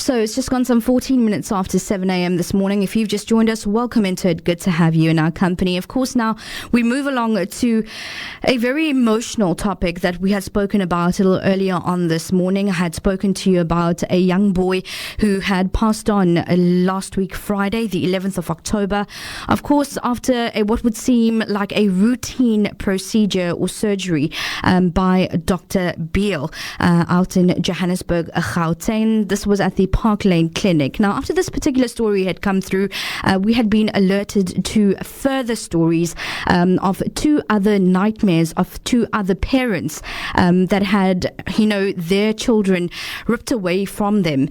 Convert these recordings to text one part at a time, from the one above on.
So it's just gone some 14 minutes after 7 a.m. this morning. If you've just joined us, welcome into it. Good to have you in our company. Of course, now we move along to a very emotional topic that we had spoken about a little earlier on this morning. I had spoken to you about a young boy who had passed on last week, Friday, the 11th of October. Of course, after what would seem like a routine procedure or surgery by Dr. Beale out in Johannesburg, Gauteng. This was at the Park Lane Clinic. Now, after this particular story had come through, we had been alerted to further stories of two other nightmares of two other parents that had, their children ripped away from them.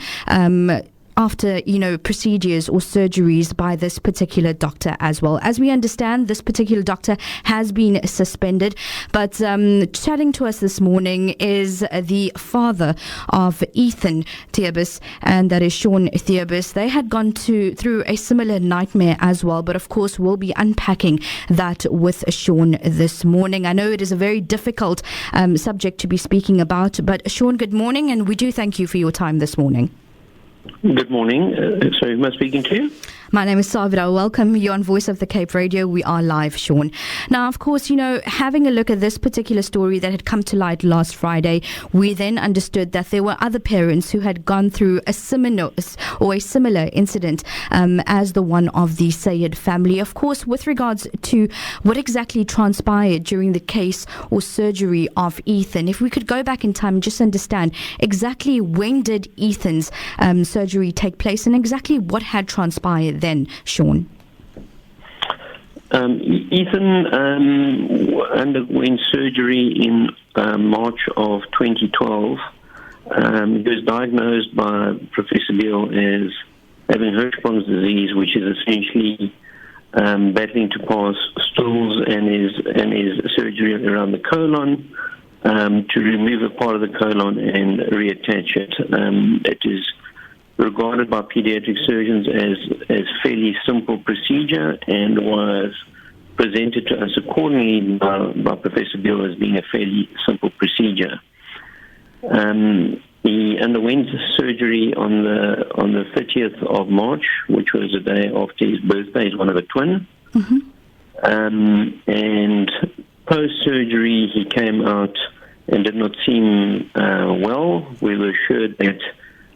After, procedures or surgeries by this particular doctor as well. As we understand, this particular doctor has been suspended, but chatting to us this morning is the father of Ethan Teubes, and that is Sean Teubes. They had gone through a similar nightmare as well, but of course we'll be unpacking that with Sean this morning. I know it is a very difficult subject to be speaking about, but Sean, good morning, and we do thank you for your time this morning. Good morning. Sorry, who am I speaking to? My name is Savira. Welcome. You're on Voice of the Cape Radio. We are live, Sean. Now, of course, having a look at this particular story that had come to light last Friday, we then understood that there were other parents who had gone through a similar incident as the one of the Sayed family. Of course, with regards to what exactly transpired during the case or surgery of Ethan, if we could go back in time and just understand exactly when did Ethan's surgery take place and exactly what had transpired then, Sean? Ethan underwent surgery in March of 2012. He was diagnosed by Professor Beale as having Hirschsprung's disease, which is essentially battling to pass stools, and his surgery around the colon to remove a part of the colon and reattach it. It is regarded by pediatric surgeons as fairly simple procedure and was presented to us accordingly by Professor Beale as being a fairly simple procedure. He underwent surgery on the 30th of March, which was the day after his birthday. He's one of a twin. Mm-hmm. And post-surgery, he came out and did not seem well. We were assured that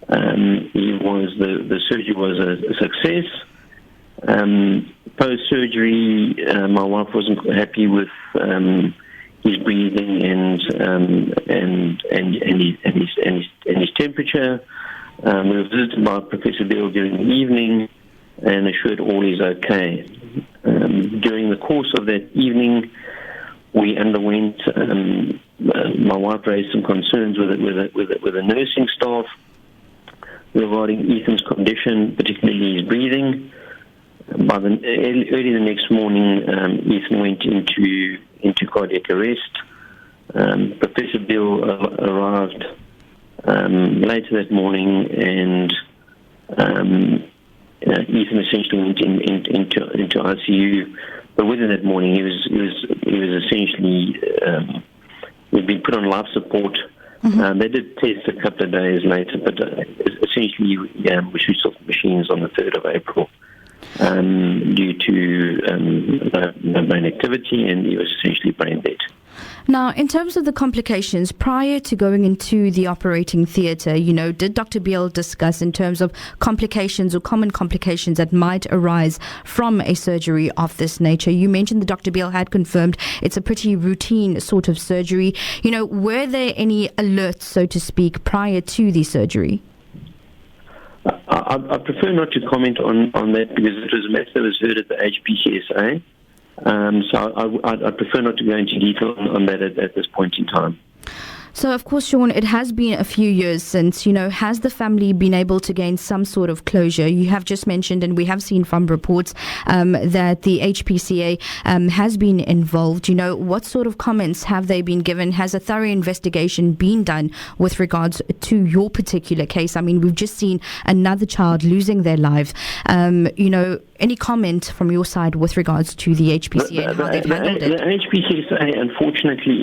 the surgery was a success. Post-surgery, my wife wasn't happy with his breathing and his temperature. We were visited by Professor Beale during the evening and assured all is okay. During the course of that evening, we underwent. My wife raised some concerns with the nursing staff regarding Ethan's condition, particularly his breathing. Early the next morning, Ethan went into cardiac arrest. Professor Beale arrived later that morning, and Ethan essentially went into ICU. But within that morning, he was essentially he'd been put on life support. Mm-hmm. They did test a couple of days later, but essentially we switched off the machines on the 3rd of April due to no brain activity, and he was essentially brain dead. Now, in terms of the complications, prior to going into the operating theatre, did Dr. Beale discuss in terms of complications or common complications that might arise from a surgery of this nature? You mentioned that Dr. Beale had confirmed it's a pretty routine sort of surgery. Were there any alerts, so to speak, prior to the surgery? I prefer not to comment on that because it was a matter that was heard at the HPCSA. So I prefer not to go into detail on that at this point in time. So, of course, Sean, it has been a few years since, has the family been able to gain some sort of closure? You have just mentioned, and we have seen from reports, that the HPCA has been involved. What sort of comments have they been given? Has a thorough investigation been done with regards to your particular case? I mean, we've just seen another child losing their life. Any comment from your side with regards to the HPCA and how they've handled it? The HPCA, unfortunately,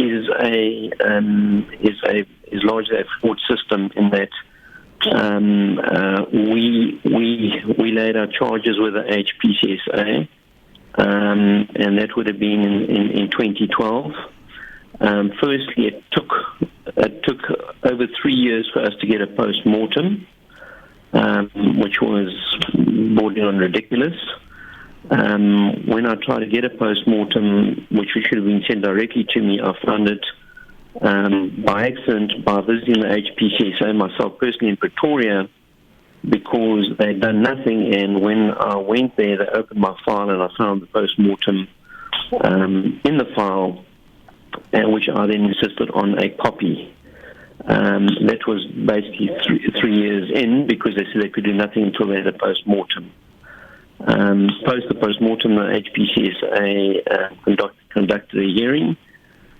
is largely a fraud system in that we laid our charges with the HPCSA, and that would have been in 2012. Firstly, it took over 3 years for us to get a post-mortem, which was borderline ridiculous. When I tried to get a post-mortem, which should have been sent directly to me, I found it by accident by visiting the HPCSA myself personally in Pretoria, because they'd done nothing, and when I went there, they opened my file and I found the post-mortem in the file, which I then insisted on a copy. That was basically 3 years in, because they said they could do nothing until they had a post-mortem. Post the post-mortem, the HPCSA conducted a hearing,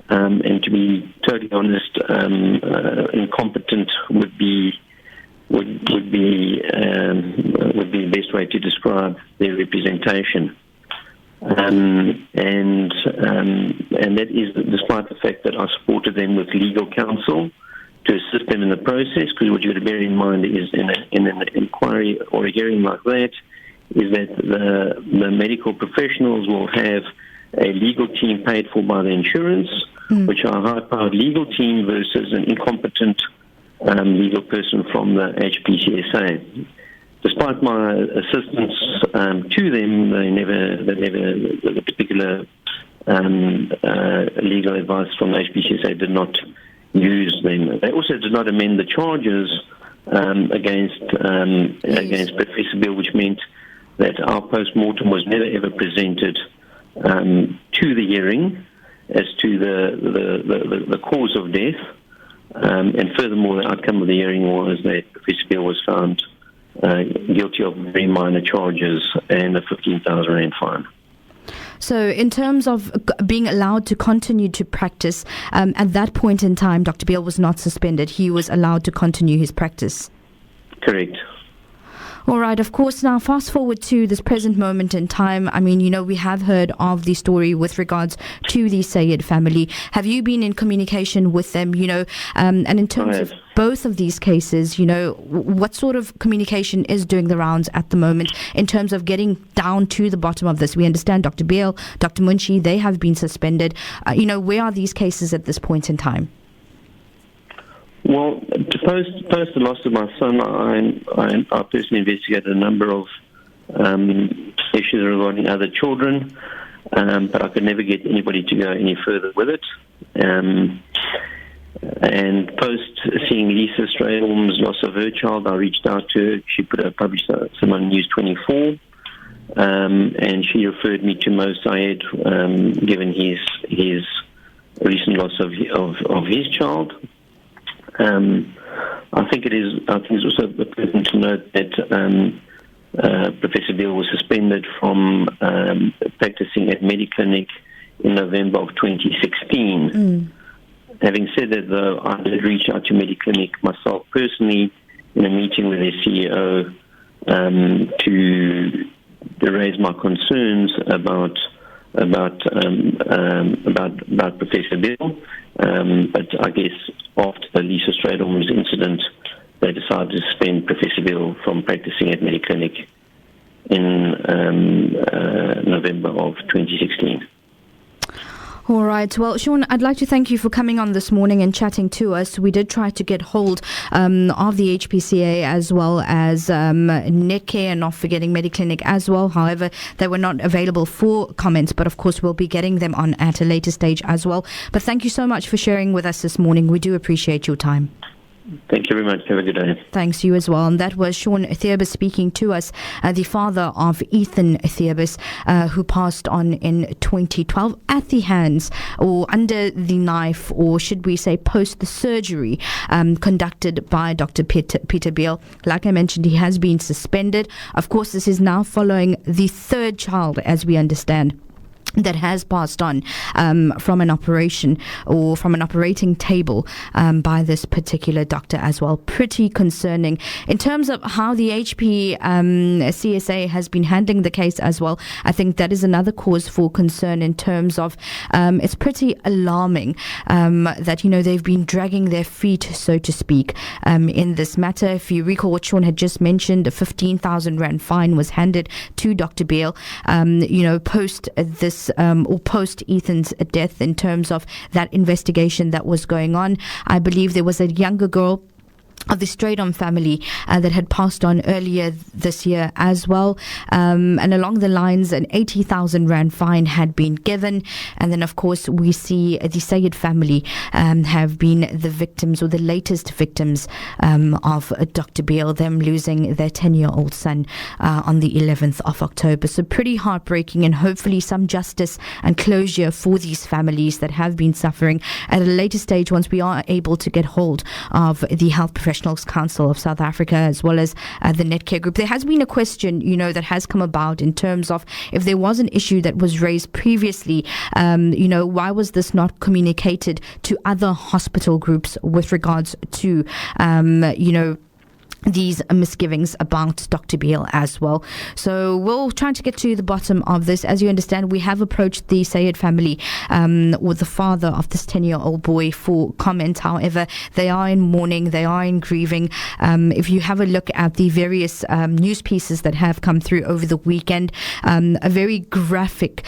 and to be totally honest, incompetent would be the best way to describe their representation. And that is despite the fact that I supported them with legal counsel to assist them in the process, because what you have to bear in mind is in an inquiry or a hearing like that, is that the medical professionals will have a legal team paid for by the insurance, which are a high-powered legal team versus an incompetent legal person from the HPCSA. Despite my assistance to them, the particular legal advice from the HPCSA did not use them. They also did not amend the charges against Professor Bill, which meant that our post-mortem was never ever presented to the hearing as to the cause of death. And furthermore, the outcome of the hearing was that Professor Bill was found guilty of very minor charges and a 15,000 rand fine. So in terms of being allowed to continue to practice, at that point in time, Dr. Beale was not suspended. He was allowed to continue his practice. Correct. All right, of course, now fast forward to this present moment in time. I mean, we have heard of the story with regards to the Sayed family. Have you been in communication with them, and in terms of both of these cases, what sort of communication is doing the rounds at the moment in terms of getting down to the bottom of this? We understand Dr. Beale, Dr. Munshi, they have been suspended. Where are these cases at this point in time? Well, post the loss of my son, I personally investigated a number of issues regarding other children, but I could never get anybody to go any further with it. And post seeing Lisa Strayholm's loss of her child, I reached out to her. She published some on News 24, and she referred me to Mo Sayed, given his recent loss of his child. I think it's also important to note that Professor Beale was suspended from practicing at Mediclinic in November of 2016. Having said that, though, I did reach out to Mediclinic myself personally in a meeting with their CEO to raise my concerns about Professor Beale. But I guess after the Lisa Strayholm's incident, they decided to suspend Professor Beale from practicing at Mediclinic in November of 2016. All right. Well, Sean, I'd like to thank you for coming on this morning and chatting to us. We did try to get hold of the HPCA as well as Netcare, and not forgetting Mediclinic as well. However, they were not available for comments, but of course we'll be getting them on at a later stage as well. But thank you so much for sharing with us this morning. We do appreciate your time. Thank you very much. Have a good day. Thanks, you as well. And that was Sean Teubes speaking to us, the father of Ethan Teubes, who passed on in 2012 at the hands or under the knife, or should we say post the surgery conducted by Dr. Peter Beale. Like I mentioned, he has been suspended. Of course, this is now following the third child, as we understand, that has passed on from an operation or from an operating table by this particular doctor as well. Pretty concerning. In terms of how the HP CSA has been handling the case as well, I think that is another cause for concern in terms of it's pretty alarming that, they've been dragging their feet, so to speak, in this matter. If you recall what Sean had just mentioned, a 15,000 Rand fine was handed to Dr. Beale, post this or post Ethan's death, in terms of that investigation that was going on. I believe there was a younger girl of the Straydom family that had passed on earlier this year as well. And along the lines, an 80,000 Rand fine had been given. And then, of course, we see the Sayed family have been the victims, or the latest victims of Dr. Beale, them losing their 10-year-old son on the 11th of October. So pretty heartbreaking, and hopefully some justice and closure for these families that have been suffering at a later stage, once we are able to get hold of the Health Professionals Council of South Africa, as well as the Netcare Group. There has been a question, that has come about in terms of if there was an issue that was raised previously, why was this not communicated to other hospital groups with regards to, these misgivings about Dr. Beale as well. So we'll try to get to the bottom of this. As you understand, we have approached the Sayed family or the father of this 10-year-old boy for comment. However, they are in mourning, they are in grieving. If you have a look at the various news pieces that have come through over the weekend, a very graphic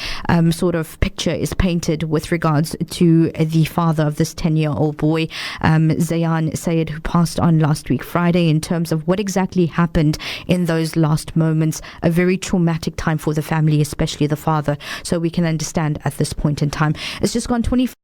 sort of picture is painted with regards to the father of this 10-year-old boy, Zayan Sayed, who passed on last week Friday, in terms of what exactly happened in those last moments. A very traumatic time for the family, especially the father, so we can understand at this point in time. It's just gone 25